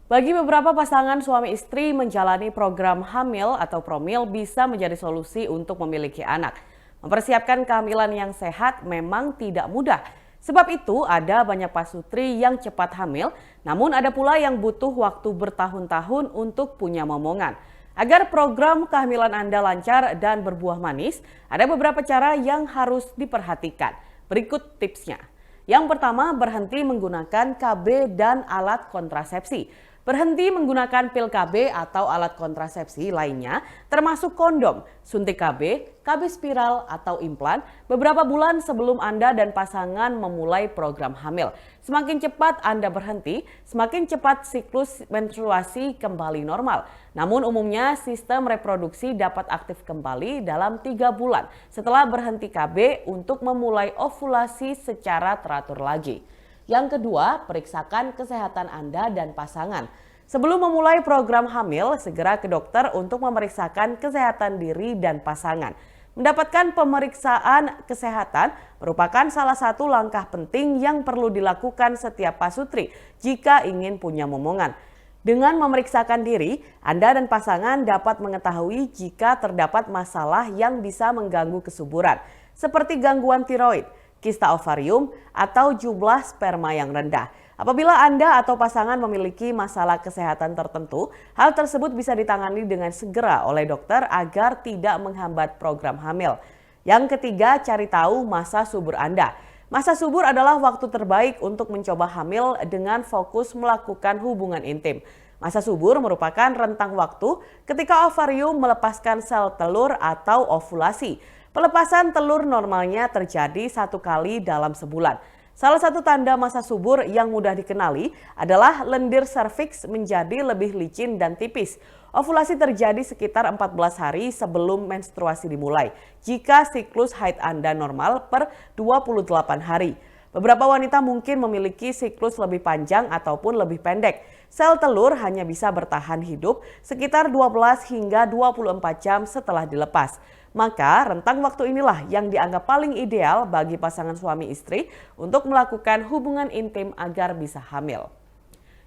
Bagi beberapa pasangan suami istri menjalani program hamil atau promil bisa menjadi solusi untuk memiliki anak. Mempersiapkan kehamilan yang sehat memang tidak mudah. Sebab itu ada banyak pasutri yang cepat hamil, namun ada pula yang butuh waktu bertahun-tahun untuk punya momongan. Agar program kehamilan Anda lancar dan berbuah manis, ada beberapa cara yang harus diperhatikan. Berikut tipsnya. Yang pertama, berhenti menggunakan KB dan alat kontrasepsi. Berhenti menggunakan pil KB atau alat kontrasepsi lainnya, termasuk kondom, suntik KB, KB spiral, atau implan, beberapa bulan sebelum Anda dan pasangan memulai program hamil. Semakin cepat Anda berhenti, semakin cepat siklus menstruasi kembali normal. Namun umumnya sistem reproduksi dapat aktif kembali dalam 3 bulan setelah berhenti KB untuk memulai ovulasi secara teratur lagi. Yang kedua, periksakan kesehatan Anda dan pasangan. Sebelum memulai program hamil, segera ke dokter untuk memeriksakan kesehatan diri dan pasangan. Mendapatkan pemeriksaan kesehatan merupakan salah satu langkah penting yang perlu dilakukan setiap pasutri jika ingin punya momongan. Dengan memeriksakan diri, Anda dan pasangan dapat mengetahui jika terdapat masalah yang bisa mengganggu kesuburan, seperti gangguan tiroid, kista ovarium, atau jumlah sperma yang rendah. Apabila Anda atau pasangan memiliki masalah kesehatan tertentu, hal tersebut bisa ditangani dengan segera oleh dokter agar tidak menghambat program hamil. Yang ketiga, cari tahu masa subur Anda. Masa subur adalah waktu terbaik untuk mencoba hamil dengan fokus melakukan hubungan intim. Masa subur merupakan rentang waktu ketika ovarium melepaskan sel telur atau ovulasi. Pelepasan telur normalnya terjadi 1 kali dalam sebulan. Salah satu tanda masa subur yang mudah dikenali adalah lendir serviks menjadi lebih licin dan tipis. Ovulasi terjadi sekitar 14 hari sebelum menstruasi dimulai, jika siklus haid Anda normal per 28 hari. Beberapa wanita mungkin memiliki siklus lebih panjang ataupun lebih pendek. Sel telur hanya bisa bertahan hidup sekitar 12 hingga 24 jam setelah dilepas. Maka rentang waktu inilah yang dianggap paling ideal bagi pasangan suami istri untuk melakukan hubungan intim agar bisa hamil.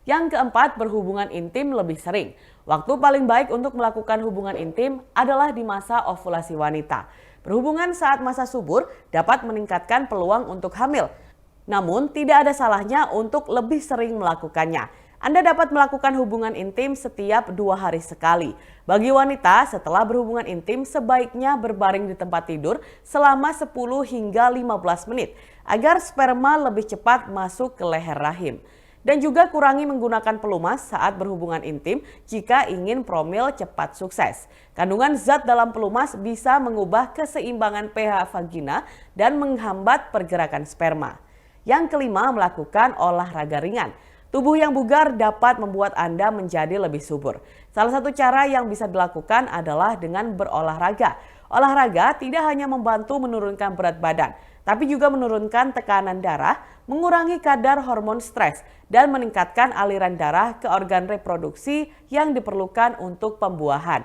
Yang keempat, berhubungan intim lebih sering. Waktu paling baik untuk melakukan hubungan intim adalah di masa ovulasi wanita. Berhubungan saat masa subur dapat meningkatkan peluang untuk hamil. Namun tidak ada salahnya untuk lebih sering melakukannya. Anda dapat melakukan hubungan intim setiap 2 hari sekali. Bagi wanita, setelah berhubungan intim sebaiknya berbaring di tempat tidur selama 10 hingga 15 menit agar sperma lebih cepat masuk ke leher rahim. Dan juga kurangi menggunakan pelumas saat berhubungan intim jika ingin promil cepat sukses. Kandungan zat dalam pelumas bisa mengubah keseimbangan pH vagina dan menghambat pergerakan sperma. Yang kelima, melakukan olahraga ringan. Tubuh yang bugar dapat membuat Anda menjadi lebih subur. Salah satu cara yang bisa dilakukan adalah dengan berolahraga. Olahraga tidak hanya membantu menurunkan berat badan, tapi juga menurunkan tekanan darah, mengurangi kadar hormon stres, dan meningkatkan aliran darah ke organ reproduksi yang diperlukan untuk pembuahan.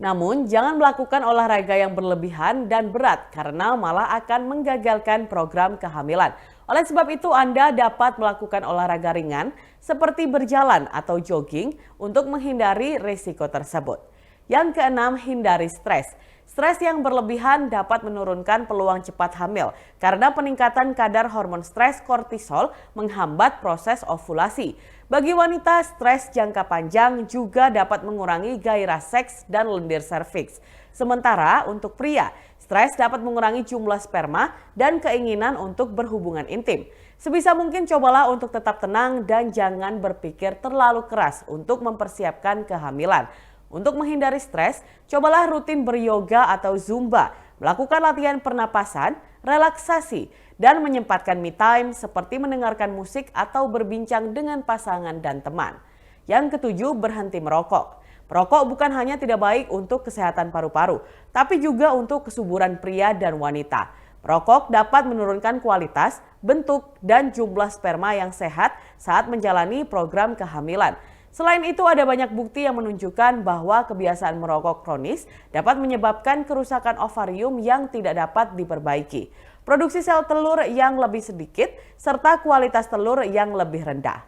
Namun, jangan melakukan olahraga yang berlebihan dan berat karena malah akan menggagalkan program kehamilan. Oleh sebab itu, Anda dapat melakukan olahraga ringan seperti berjalan atau jogging untuk menghindari risiko tersebut. Yang keenam, hindari stres. Stres yang berlebihan dapat menurunkan peluang cepat hamil karena peningkatan kadar hormon stres kortisol menghambat proses ovulasi. Bagi wanita, stres jangka panjang juga dapat mengurangi gairah seks dan lendir serviks. Sementara untuk pria, stres dapat mengurangi jumlah sperma dan keinginan untuk berhubungan intim. Sebisa mungkin cobalah untuk tetap tenang dan jangan berpikir terlalu keras untuk mempersiapkan kehamilan. Untuk menghindari stres, cobalah rutin beryoga atau zumba, melakukan latihan pernapasan, relaksasi, dan menyempatkan me time seperti mendengarkan musik atau berbincang dengan pasangan dan teman. Yang ketujuh, berhenti merokok. Perokok bukan hanya tidak baik untuk kesehatan paru-paru, tapi juga untuk kesuburan pria dan wanita. Perokok dapat menurunkan kualitas, bentuk, dan jumlah sperma yang sehat saat menjalani program kehamilan. Selain itu, ada banyak bukti yang menunjukkan bahwa kebiasaan merokok kronis dapat menyebabkan kerusakan ovarium yang tidak dapat diperbaiki, produksi sel telur yang lebih sedikit, serta kualitas telur yang lebih rendah.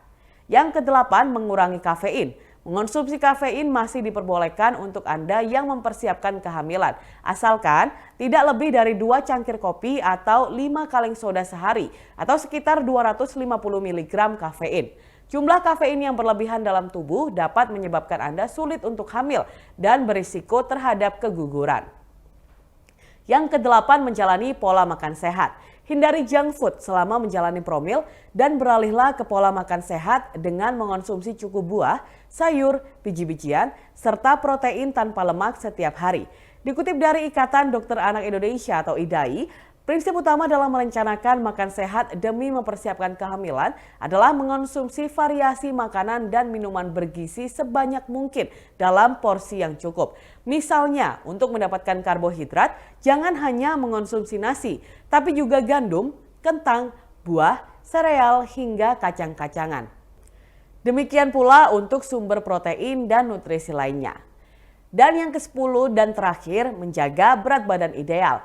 Yang kedelapan, mengurangi kafein. Mengonsumsi kafein masih diperbolehkan untuk Anda yang mempersiapkan kehamilan, asalkan tidak lebih dari 2 cangkir kopi atau 5 kaleng soda sehari atau sekitar 250 mg kafein. Jumlah kafein yang berlebihan dalam tubuh dapat menyebabkan Anda sulit untuk hamil dan berisiko terhadap keguguran. Yang kedelapan, menjalani pola makan sehat. Hindari junk food selama menjalani promil dan beralihlah ke pola makan sehat dengan mengonsumsi cukup buah, sayur, biji-bijian, serta protein tanpa lemak setiap hari. Dikutip dari Ikatan Dokter Anak Indonesia atau IDAI, prinsip utama dalam merencanakan makan sehat demi mempersiapkan kehamilan adalah mengonsumsi variasi makanan dan minuman bergizi sebanyak mungkin dalam porsi yang cukup. Misalnya, untuk mendapatkan karbohidrat, jangan hanya mengonsumsi nasi, tapi juga gandum, kentang, buah, sereal, hingga kacang-kacangan. Demikian pula untuk sumber protein dan nutrisi lainnya. Dan yang ke-10 dan terakhir, menjaga berat badan ideal.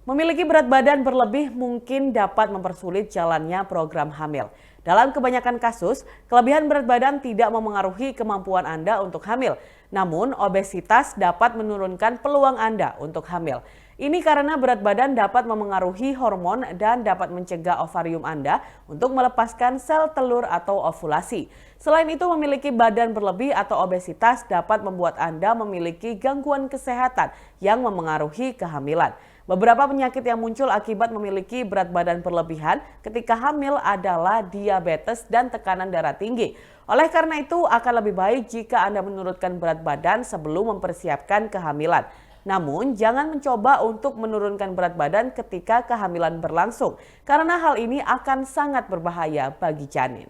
Memiliki berat badan berlebih mungkin dapat mempersulit jalannya program hamil. Dalam kebanyakan kasus, kelebihan berat badan tidak memengaruhi kemampuan Anda untuk hamil. Namun, obesitas dapat menurunkan peluang Anda untuk hamil. Ini karena berat badan dapat memengaruhi hormon dan dapat mencegah ovarium Anda untuk melepaskan sel telur atau ovulasi. Selain itu, memiliki badan berlebih atau obesitas dapat membuat Anda memiliki gangguan kesehatan yang memengaruhi kehamilan. Beberapa penyakit yang muncul akibat memiliki berat badan berlebihan ketika hamil adalah diabetes dan tekanan darah tinggi. Oleh karena itu, akan lebih baik jika Anda menurunkan berat badan sebelum mempersiapkan kehamilan. Namun, jangan mencoba untuk menurunkan berat badan ketika kehamilan berlangsung, karena hal ini akan sangat berbahaya bagi janin.